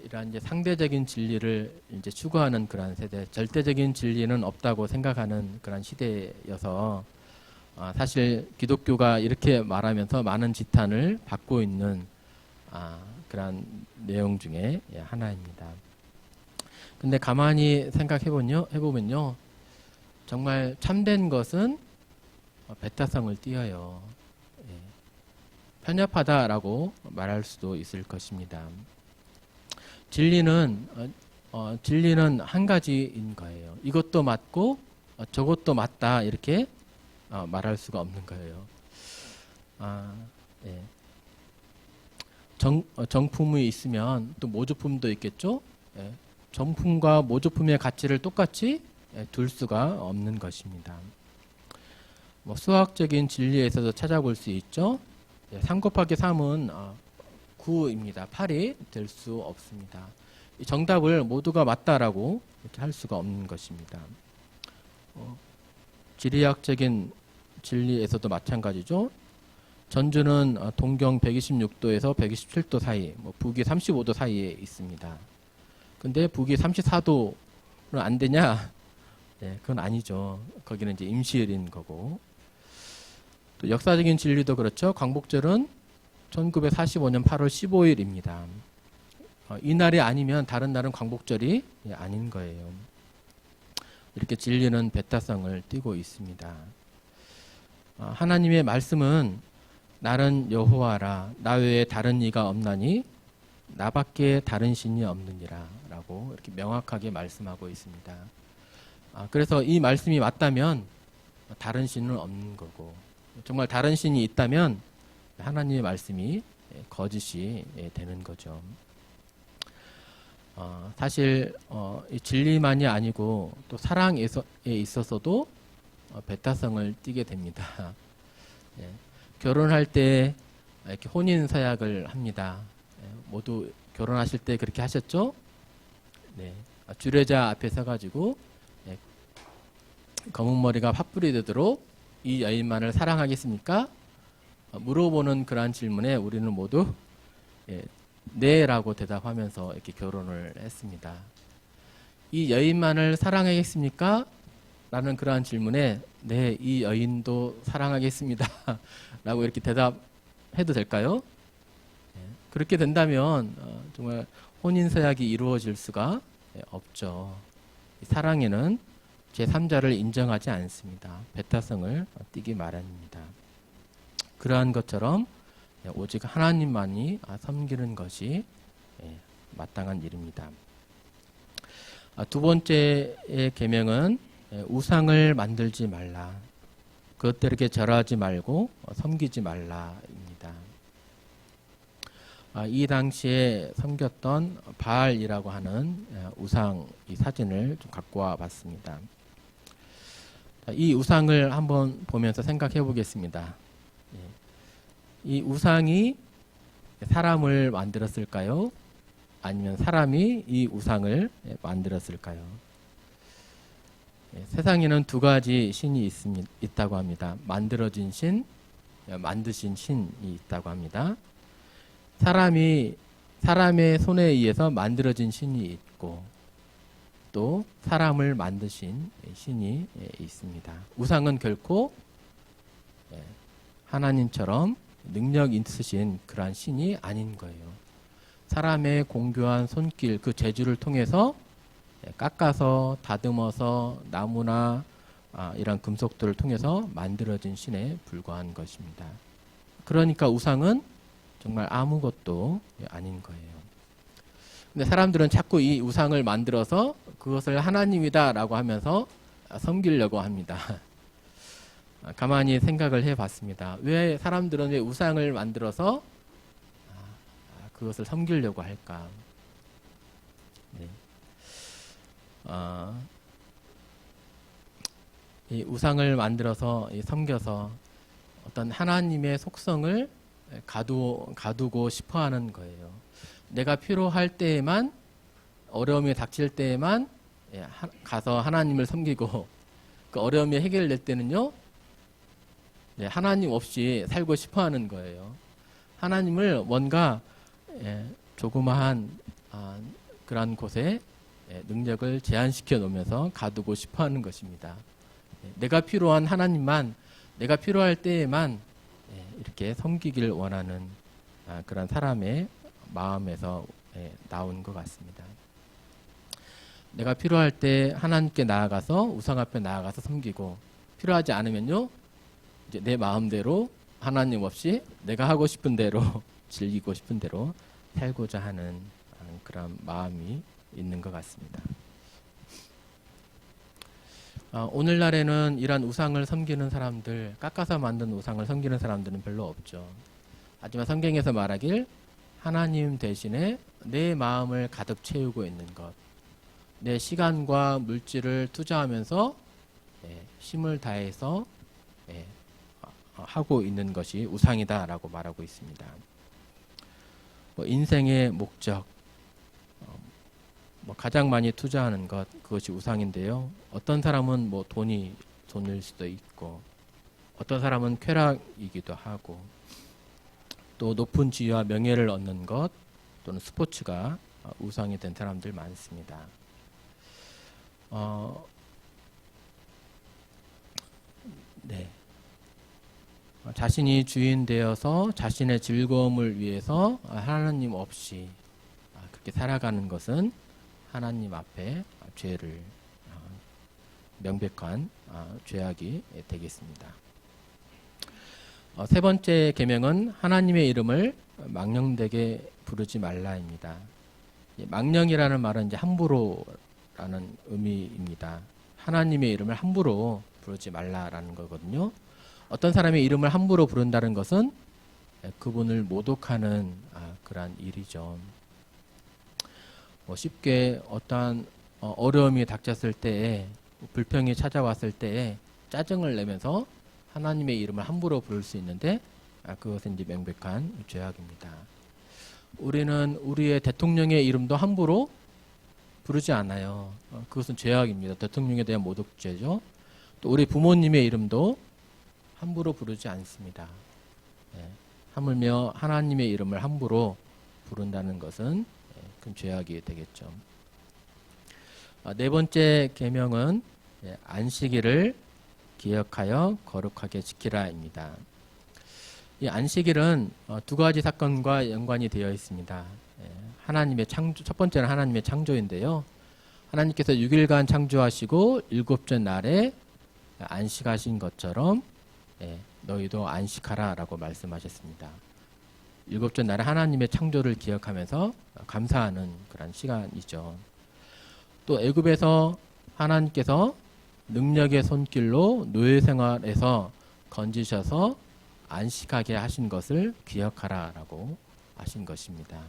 이러한 이제 상대적인 진리를 이제 추구하는 그러한 세대, 절대적인 진리는 없다고 생각하는 그런 시대여서 사실 기독교가 이렇게 말하면서 많은 지탄을 받고 있는 그런 내용 중에 하나입니다. 근데 가만히 해보면요, 정말 참된 것은 배타성을 띠어요. 편협하다라고 말할 수도 있을 것입니다. 진리는 한 가지인 거예요. 이것도 맞고 저것도 맞다 이렇게 말할 수가 없는 거예요. 정품이 있으면 또 모조품도 있겠죠. 정품과 모조품의 가치를 똑같이 둘 수가 없는 것입니다. 수학적인 진리에서도 찾아볼 수 있죠. 3 곱하기 3은 9입니다. 8이 될 수 없습니다. 이 정답을 모두가 맞다라고 이렇게 할 수가 없는 것입니다. 지리학적인 진리에서도 마찬가지죠. 전주는 동경 126도에서 127도 사이, 북위 35도 사이에 있습니다. 근데 북위 34도는 안 되냐? 그건 아니죠. 거기는 이제 임시일인 거고. 또 역사적인 진리도 그렇죠. 광복절은 1945년 8월 15일입니다. 이 날이 아니면 다른 날은 광복절이 아닌 거예요. 이렇게 진리는 배타성을 띠고 있습니다. 하나님의 말씀은 나는 여호와라 나 외에 다른 이가 없나니 나밖에 다른 신이 없느니라 라고 이렇게 명확하게 말씀하고 있습니다. 그래서 이 말씀이 맞다면 다른 신은 없는 거고 정말 다른 신이 있다면 하나님의 말씀이 거짓이 되는 거죠. 사실 이 진리만이 아니고 또 사랑에 있어서도 배타성을 띠게 됩니다. 결혼할 때 이렇게 혼인 서약을 합니다. 모두 결혼하실 때 그렇게 하셨죠? 주례자 앞에 서가지고 검은 머리가 팥불이 되도록 이 여인만을 사랑하겠습니까? 물어보는 그러한 질문에 우리는 모두 네라고 대답하면서 이렇게 결혼을 했습니다. 이 여인만을 사랑하겠습니까? 라는 그러한 질문에 네, 이 여인도 사랑하겠습니다. 라고 이렇게 대답해도 될까요? 그렇게 된다면 정말 혼인서약이 이루어질 수가 없죠. 사랑에는 제3자를 인정하지 않습니다. 배타성을 띠기 마련입니다. 그러한 것처럼 오직 하나님만이 섬기는 것이 마땅한 일입니다. 두 번째의 계명은 우상을 만들지 말라. 그것들에게 절하지 말고 섬기지 말라입니다. 이 당시에 섬겼던 바알이라고 하는 우상 이 사진을 좀 갖고 와 봤습니다. 이 우상을 한번 보면서 생각해 보겠습니다. 이 우상이 사람을 만들었을까요? 아니면 사람이 이 우상을 만들었을까요? 세상에는 두 가지 신이 있다고 합니다. 만들어진 신, 만드신 신이 있다고 합니다. 사람의 손에 의해서 만들어진 신이 있고 또 사람을 만드신 신이 있습니다. 우상은 결코 하나님처럼 능력 있으신 그러한 신이 아닌 거예요. 사람의 공교한 손길, 그 재주를 통해서 깎아서 다듬어서 나무나 이런 금속들을 통해서 만들어진 신에 불과한 것입니다. 그러니까 우상은 정말 아무것도 아닌 거예요. 근데 사람들은 자꾸 이 우상을 만들어서 그것을 하나님이다라고 하면서 섬기려고 합니다. 가만히 생각을 해봤습니다. 왜 사람들은 왜 우상을 만들어서 그것을 섬기려고 할까? 이 우상을 만들어서 섬겨서 어떤 하나님의 속성을 가두고 싶어하는 거예요. 내가 필요할 때에만, 어려움이 닥칠 때에만 가서 하나님을 섬기고, 그 어려움이 해결될 때는요, 하나님 없이 살고 싶어하는 거예요. 하나님을 뭔가 조그마한 그런 곳에 능력을 제한시켜 놓으면서 가두고 싶어하는 것입니다. 내가 필요한 하나님만, 내가 필요할 때에만 이렇게 섬기길 원하는 그런 사람의 마음에서 나온 것 같습니다. 내가 필요할 때 하나님께 나아가서 우상 앞에 나아가서 섬기고, 필요하지 않으면요, 이제 내 마음대로 하나님 없이 내가 하고 싶은 대로 즐기고 싶은 대로 살고자 하는 그런 마음이 있는 것 같습니다. 오늘날에는 이런 우상을 섬기는 사람들, 깎아서 만든 우상을 섬기는 사람들은 별로 없죠. 하지만 성경에서 말하길 하나님 대신에 내 마음을 가득 채우고 있는 것, 내 시간과 물질을 투자하면서 힘을 다해서 하고 있는 것이 우상이다라고 말하고 있습니다. 인생의 목적, 가장 많이 투자하는 것, 그것이 우상인데요. 어떤 사람은 돈일 수도 있고, 어떤 사람은 쾌락이기도 하고, 또 높은 지위와 명예를 얻는 것, 또는 스포츠가 우상이 된 사람들 많습니다. 자신이 주인 되어서 자신의 즐거움을 위해서 하나님 없이 그렇게 살아가는 것은 하나님 앞에 죄를, 명백한 죄악이 되겠습니다. 세 번째 계명은 하나님의 이름을 망령되게 부르지 말라입니다. 망령이라는 말은 이제 함부로라는 의미입니다. 하나님의 이름을 함부로 부르지 말라라는 거거든요. 어떤 사람의 이름을 함부로 부른다는 것은 그분을 모독하는 그러한 일이죠. 쉽게 어떠한 어려움이 닥쳤을 때에, 불평이 찾아왔을 때에 짜증을 내면서 하나님의 이름을 함부로 부를 수 있는데, 그것은 이제 명백한 죄악입니다. 우리는 우리의 대통령의 이름도 함부로 부르지 않아요. 그것은 죄악입니다. 대통령에 대한 모독죄죠. 또 우리 부모님의 이름도 함부로 부르지 않습니다. 하물며 하나님의 이름을 함부로 부른다는 것은 큰 죄악이 되겠죠. 네 번째 계명은 안식일을 기억하여 거룩하게 지키라입니다. 이 안식일은 두 가지 사건과 연관이 되어 있습니다. 하나님의 창조, 첫 번째는 하나님의 창조인데요. 하나님께서 6일간 창조하시고 일곱째 날에 안식하신 것처럼 너희도 안식하라 라고 말씀하셨습니다. 일곱째 날에 하나님의 창조를 기억하면서 감사하는 그런 시간이죠. 또 애굽에서 하나님께서 능력의 손길로 노예 생활에서 건지셔서 안식하게 하신 것을 기억하라 라고 하신 것입니다.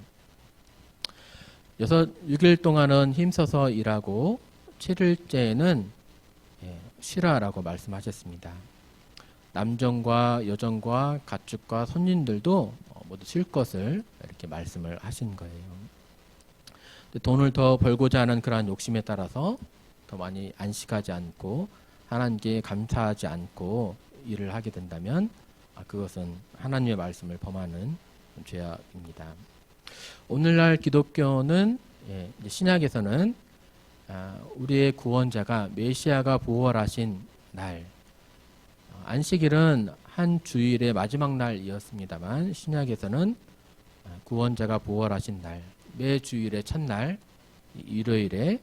6일 동안은 힘써서 일하고 7일째에는 쉬라라고 말씀하셨습니다. 남정과 여정과 가축과 손님들도 모두 쉴 것을 이렇게 말씀을 하신 거예요. 돈을 더 벌고자 하는 그러한 욕심에 따라서 더 많이 안식하지 않고 하나님께 감사하지 않고 일을 하게 된다면 그것은 하나님의 말씀을 범하는 죄악입니다. 오늘날 기독교는 신약에서는 우리의 구원자가 메시아가 부활하신 날, 안식일은 한 주일의 마지막 날이었습니다만 신약에서는 구원자가 부활하신 날, 매 주일의 첫날 일요일에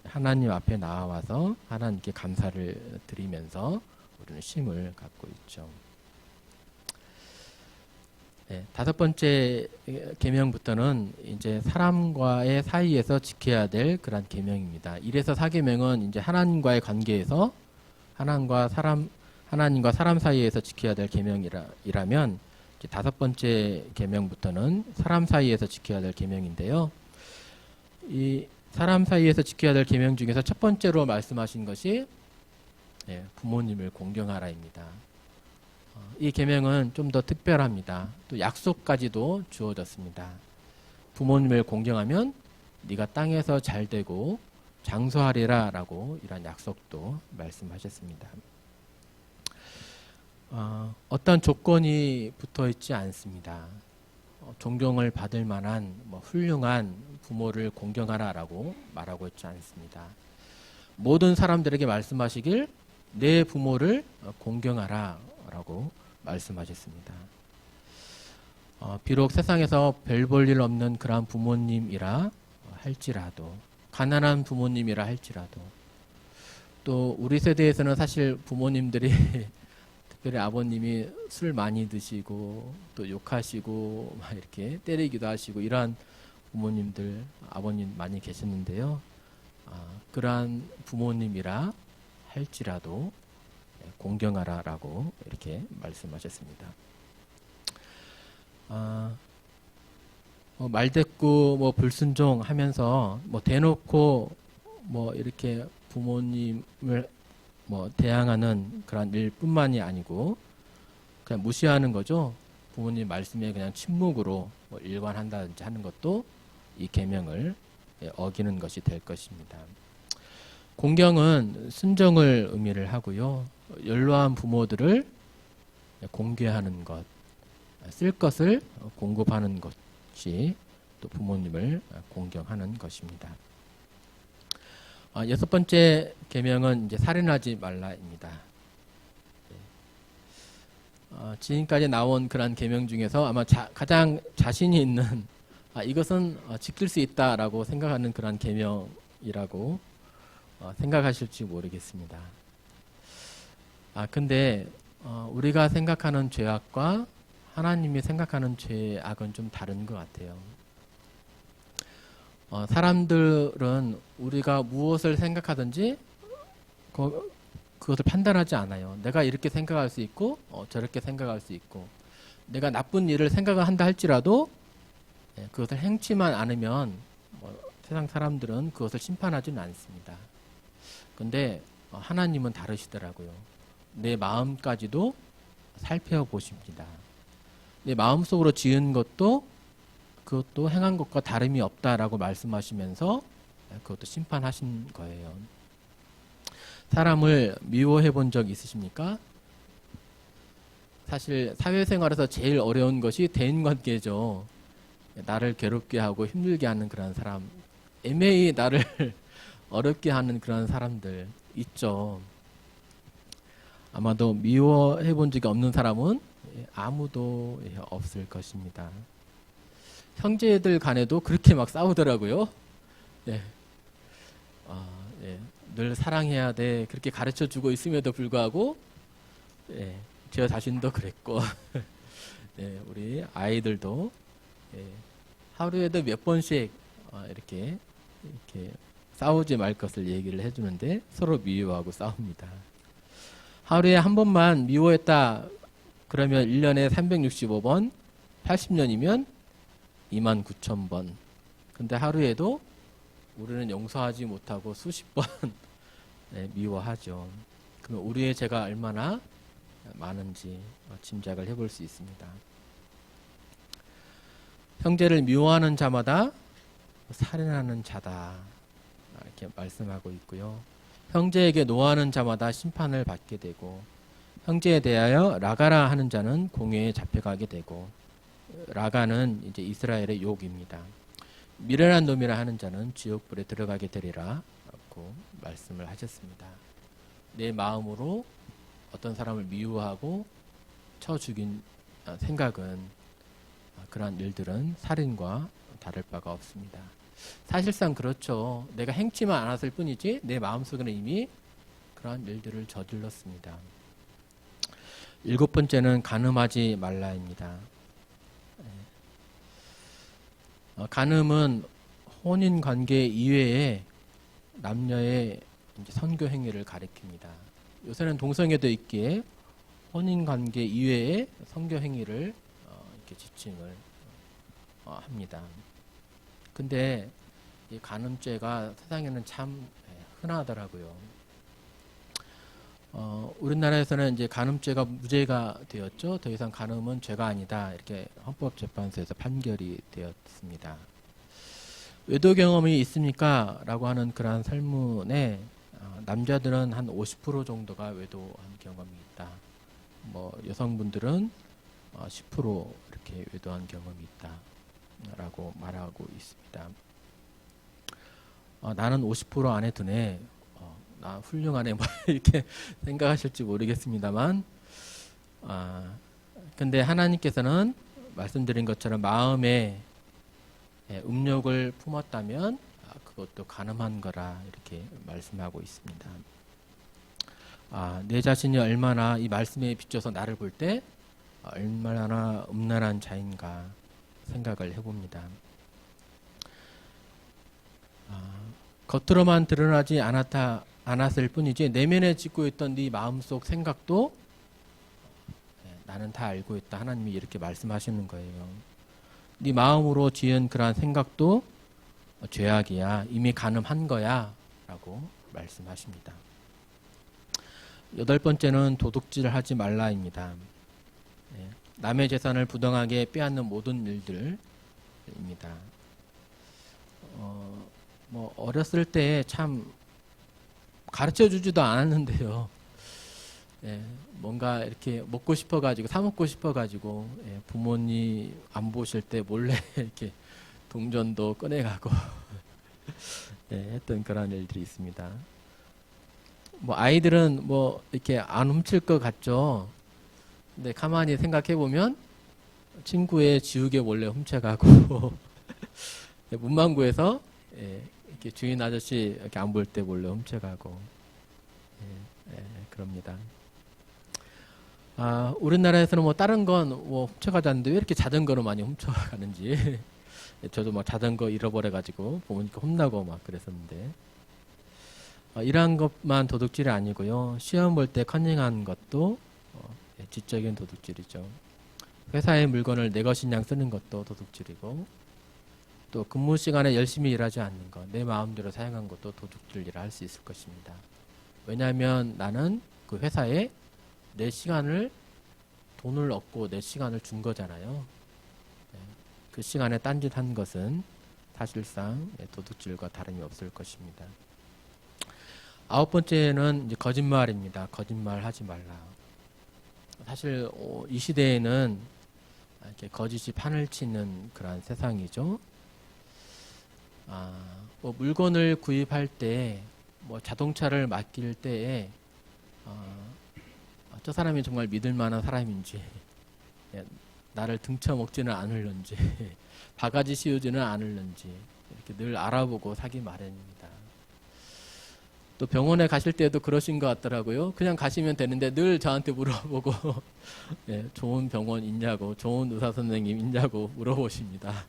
하나님 앞에 나와서 하나님께 감사를 드리면서 우리는 쉼을 갖고 있죠. 다섯 번째 계명부터는 이제 사람과의 사이에서 지켜야 될 그런 계명입니다. 1에서 4계명은 이제 하나님과의 관계에서 하나님과 사람 사이에서 지켜야 될 계명이라면 다섯 번째 계명부터는 사람 사이에서 지켜야 될 계명인데요. 이 사람 사이에서 지켜야 될 계명 중에서 첫 번째로 말씀하신 것이 부모님을 공경하라입니다. 이 계명은 좀 더 특별합니다. 또 약속까지도 주어졌습니다. 부모님을 공경하면 네가 땅에서 잘 되고 장수하리라 라고 이런 약속도 말씀하셨습니다. 어떤 조건이 붙어 있지 않습니다. 존경을 받을 만한 훌륭한 부모를 공경하라 라고 말하고 있지 않습니다. 모든 사람들에게 말씀하시길 내 부모를 공경하라 라고 말씀하셨습니다. 비록 세상에서 별 볼 일 없는 그러한 부모님이라 할지라도, 가난한 부모님이라 할지라도, 또 우리 세대에서는 사실 부모님들이 특별히 아버님이 술 많이 드시고 또 욕하시고 막 이렇게 때리기도 하시고 이러한 부모님들, 아버님 많이 계셨는데요. 그러한 부모님이라 할지라도 공경하라라고 이렇게 말씀하셨습니다. 말대꾸 불순종 하면서 대놓고 이렇게 부모님을 대항하는 그런 일뿐만이 아니고 그냥 무시하는 거죠. 부모님 말씀에 그냥 침묵으로 일관한다든지 하는 것도 이 계명을 어기는 것이 될 것입니다. 공경은 순종을 의미를 하고요. 연로한 부모들을 공경하는 것, 쓸 것을 공급하는 것이 또 부모님을 공경하는 것입니다. 여섯 번째 계명은 이제 살인하지 말라입니다. 지금까지 나온 그런 계명 중에서 아마 가장 자신이 있는 이것은 지킬 수 있다라고 생각하는 그런 계명이라고 생각하실지 모르겠습니다. 근데 우리가 생각하는 죄악과 하나님이 생각하는 죄악은 좀 다른 것 같아요. 사람들은 우리가 무엇을 생각하든지 그것을 판단하지 않아요. 내가 이렇게 생각할 수 있고 저렇게 생각할 수 있고, 내가 나쁜 일을 생각을 한다 할지라도 그것을 행치만 않으면 세상 사람들은 그것을 심판하지는 않습니다. 근데 하나님은 다르시더라고요. 내 마음까지도 살펴보십니다. 내 마음속으로 지은 것도 그것도 행한 것과 다름이 없다라고 말씀하시면서 그것도 심판하신 거예요. 사람을 미워해 본 적 있으십니까? 사실 사회생활에서 제일 어려운 것이 대인관계죠. 나를 괴롭게 하고 힘들게 하는 그런 사람, 애매히 나를 어렵게 하는 그런 사람들 있죠. 아마도 미워해 본 적이 없는 사람은 아무도 없을 것입니다. 형제들 간에도 그렇게 막 싸우더라고요. 네. 늘 사랑해야 돼. 그렇게 가르쳐 주고 있음에도 불구하고, 저 자신도 그랬고, 우리 아이들도 하루에도 몇 번씩 이렇게 싸우지 말 것을 얘기를 해주는데 서로 미워하고 싸웁니다. 하루에 한 번만 미워했다 그러면 1년에 365번, 80년이면 29,000번. 근데 하루에도 우리는 용서하지 못하고 수십 번 미워하죠. 그럼 우리의 죄가 얼마나 많은지 짐작을 해볼 수 있습니다. 형제를 미워하는 자마다 살인하는 자다, 이렇게 말씀하고 있고요. 형제에게 노하는 자마다 심판을 받게 되고, 형제에 대하여 라가라 하는 자는 공회에 잡혀가게 되고, 라가는 이제 이스라엘의 욕입니다. 미련한 놈이라 하는 자는 지옥불에 들어가게 되리라 라고 말씀을 하셨습니다. 내 마음으로 어떤 사람을 미워하고 쳐 죽인 생각은, 그러한 일들은 살인과 다를 바가 없습니다. 사실상 그렇죠. 내가 행치만 않았을 뿐이지 내 마음속에는 이미 그러한 일들을 저질렀습니다. 7번째는 간음하지 말라입니다. 간음은 혼인 관계 이외에 남녀의 선교 행위를 가리킵니다. 요새는 동성애도 있기에 혼인 관계 이외에 선교 행위를 이렇게 지칭을 합니다. 근데 이 간음죄가 세상에는 참 흔하더라고요. 우리나라에서는 이제 간음죄가 무죄가 되었죠. 더 이상 간음은 죄가 아니다. 이렇게 헌법재판소에서 판결이 되었습니다. 외도 경험이 있습니까? 라고 하는 그러한 설문에 남자들은 한 50% 정도가 외도한 경험이 있다. 뭐 여성분들은 10% 이렇게 외도한 경험이 있다. 라고 말하고 있습니다. 나는 50% 안에 드네. 나 훌륭하네. 뭐 이렇게 생각하실지 모르겠습니다만, 근데 하나님께서는 말씀드린 것처럼 마음에 음욕을 품었다면 그것도 간음한 거라 이렇게 말씀하고 있습니다. 내 자신이 얼마나 이 말씀에 비춰서 나를 볼 때 얼마나 음란한 자인가 생각을 해봅니다. 겉으로만 드러나지 않았을 뿐이지 내면에 짓고 있던 네 마음속 생각도 나는 다 알고 있다. 하나님이 이렇게 말씀하시는 거예요. 네 마음으로 지은 그러한 생각도 죄악이야. 이미 간음한 거야. 라고 말씀하십니다. 8번째는 도둑질을 하지 말라입니다. 남의 재산을 부당하게 빼앗는 모든 일들입니다. 뭐 어렸을 때 참 가르쳐주지도 않았는데요. 뭔가 이렇게 먹고 싶어가지고 사 먹고 싶어가지고 부모님 안 보실 때 몰래 이렇게 동전도 꺼내가고 했던 그런 일들이 있습니다. 뭐 아이들은 뭐 이렇게 안 훔칠 것 같죠. 근데 가만히 생각해 보면 친구의 지우개 몰래 훔쳐가고 문방구에서 이렇게 주인 아저씨 이렇게 안 볼 때 몰래 훔쳐가고 그럽니다. 우리나라에서는 뭐 다른 건 뭐 훔쳐가지 않는데 왜 이렇게 자전거로 많이 훔쳐가는지 저도 막 자전거 잃어버려가지고 부모님께 혼나고 막 그랬었는데 이러한 것만 도둑질이 아니고요. 시험 볼 때 컨닝한 것도 지적인 도둑질이죠. 회사의 물건을 내 것인 양 쓰는 것도 도둑질이고 또 근무 시간에 열심히 일하지 않는 것, 내 마음대로 사용한 것도 도둑질이라 할 수 있을 것입니다. 왜냐하면 나는 그 회사에 내 시간을 돈을 얻고 내 시간을 준 거잖아요. 그 시간에 딴짓한 것은 사실상 도둑질과 다름이 없을 것입니다. 9번째는 이제 거짓말입니다. 거짓말하지 말라. 사실 이 시대에는 이렇게 거짓이 판을 치는 그런 세상이죠. 뭐 물건을 구입할 때, 뭐 자동차를 맡길 때에 저 사람이 정말 믿을 만한 사람인지, 나를 등쳐먹지는 않을는지, 바가지 씌우지는 않을는지 이렇게 늘 알아보고 사기 마련입니다. 또 병원에 가실 때도 그러신 것 같더라고요. 그냥 가시면 되는데 늘 저한테 물어보고 좋은 병원 있냐고, 좋은 의사 선생님 있냐고 물어보십니다.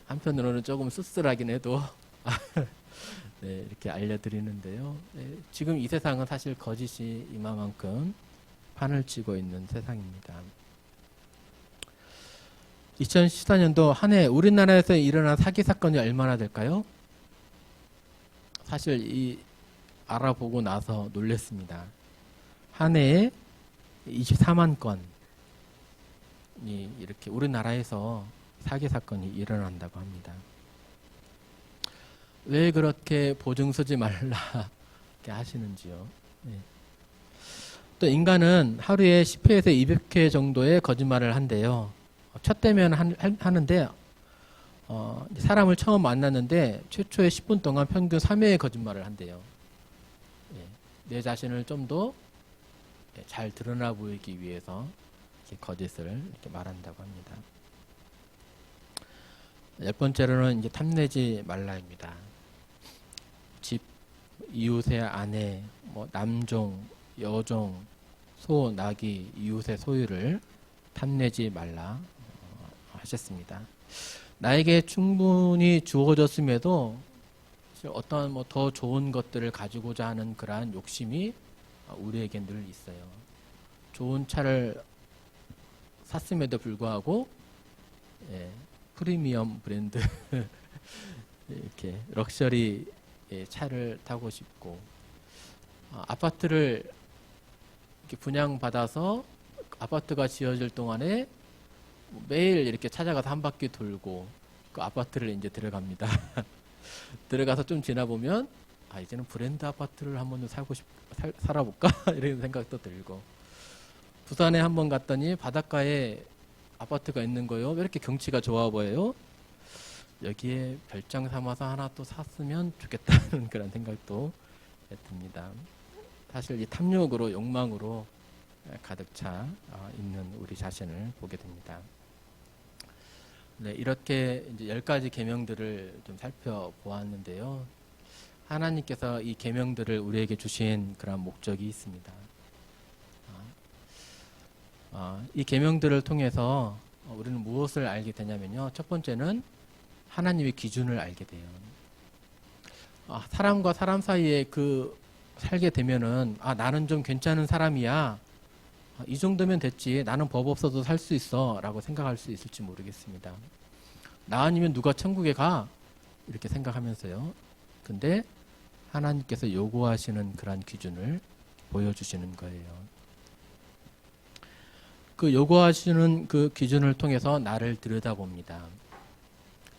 한편으로는 조금 씁쓸하긴 해도 이렇게 알려드리는데요. 지금 이 세상은 사실 거짓이 이만큼 판을 치고 있는 세상입니다. 2014년도 한 해 우리나라에서 일어난 사기 사건이 얼마나 될까요? 사실 알아보고 나서 놀랐습니다. 한 해에 24만 건이 이렇게 우리나라에서 사기 사건이 일어난다고 합니다. 왜 그렇게 보증 서지 말라 이렇게 하시는지요. 또 인간은 하루에 10회에서 200회 정도의 거짓말을 한대요. 첫 대면 하는데 사람을 처음 만났는데 최초의 10분 동안 평균 3회의 거짓말을 한대요. 내 자신을 좀 더 잘 드러나 보이기 위해서 이렇게 거짓을 이렇게 말한다고 합니다. 10번째로는 이제 탐내지 말라입니다. 집, 이웃의 아내, 뭐 남종, 여종, 소, 나귀, 이웃의 소유를 탐내지 말라 하셨습니다. 나에게 충분히 주어졌음에도 어떤 뭐 더 좋은 것들을 가지고자 하는 그러한 욕심이 우리에게 늘 있어요. 좋은 차를 샀음에도 불구하고 프리미엄 브랜드 이렇게 럭셔리 차를 타고 싶고 아파트를 이렇게 분양받아서 아파트가 지어질 동안에 매일 이렇게 찾아가서 한 바퀴 돌고 그 아파트를 이제 들어갑니다. 들어가서 좀 지나 보면 아 이제는 브랜드 아파트를 한번 살아볼까 이런 생각도 들고 부산에 한번 갔더니 바닷가에 아파트가 있는 거요. 왜 이렇게 경치가 좋아 보여요? 여기에 별장 삼아서 하나 또 샀으면 좋겠다는 그런 생각도 듭니다. 사실 이 탐욕으로 욕망으로 가득 차 있는 우리 자신을 보게 됩니다. 네, 이렇게 이제 10가지 계명들을 좀 살펴보았는데요. 하나님께서 이 계명들을 우리에게 주신 그런 목적이 있습니다. 이 계명들을 통해서 우리는 무엇을 알게 되냐면요. 첫 번째는 하나님의 기준을 알게 돼요. 사람과 사람 사이에 살게 되면은 나는 좀 괜찮은 사람이야. 이 정도면 됐지. 나는 법 없어도 살 수 있어. 라고 생각할 수 있을지 모르겠습니다. 나 아니면 누가 천국에 가? 이렇게 생각하면서요. 근데 하나님께서 요구하시는 그런 기준을 보여주시는 거예요. 그 요구하시는 그 기준을 통해서 나를 들여다봅니다.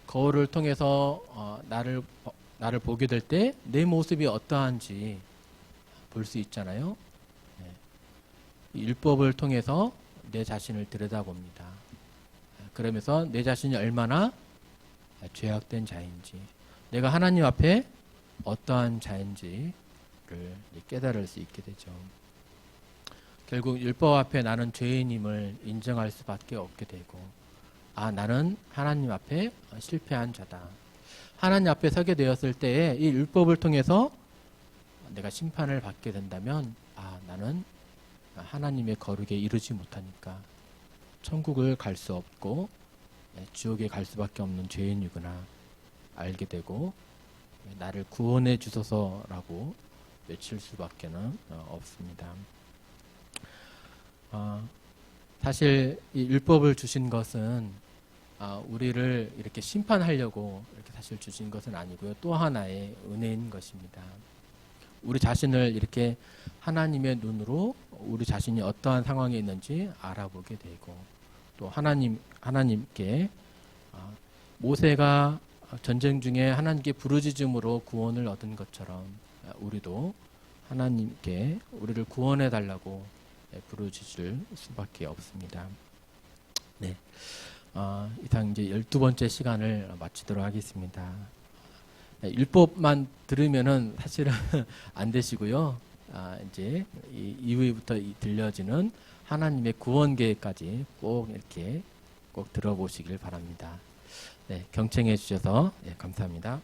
거울을 통해서 나를 보게 될 때 내 모습이 어떠한지 볼 수 있잖아요. 율법을 통해서 내 자신을 들여다봅니다. 그러면서 내 자신이 얼마나 죄악된 자인지, 내가 하나님 앞에 어떠한 자인지를 깨달을 수 있게 되죠. 결국 율법 앞에 나는 죄인임을 인정할 수밖에 없게 되고, 나는 하나님 앞에 실패한 자다. 하나님 앞에 서게 되었을 때에 이 율법을 통해서 내가 심판을 받게 된다면, 나는 하나님의 거룩에 이르지 못하니까 천국을 갈 수 없고 지옥에 갈 수밖에 없는 죄인이구나 알게 되고 나를 구원해 주소서라고 외칠 수밖에는 없습니다. 사실 이 율법을 주신 것은 우리를 이렇게 심판하려고 이렇게 사실 주신 것은 아니고요. 또 하나의 은혜인 것입니다. 우리 자신을 이렇게 하나님의 눈으로 우리 자신이 어떠한 상황에 있는지 알아보게 되고 또 하나님께 모세가 전쟁 중에 하나님께 부르짖음으로 구원을 얻은 것처럼 우리도 하나님께 우리를 구원해 달라고 부르짖을 수밖에 없습니다. 네, 이상 이제 12번째 시간을 마치도록 하겠습니다. 율법만 들으면은 사실은 안 되시고요. 이제 이후부터 들려지는 하나님의 구원 계획까지 꼭 이렇게 꼭 들어보시길 바랍니다. 네, 경청해 주셔서 감사합니다.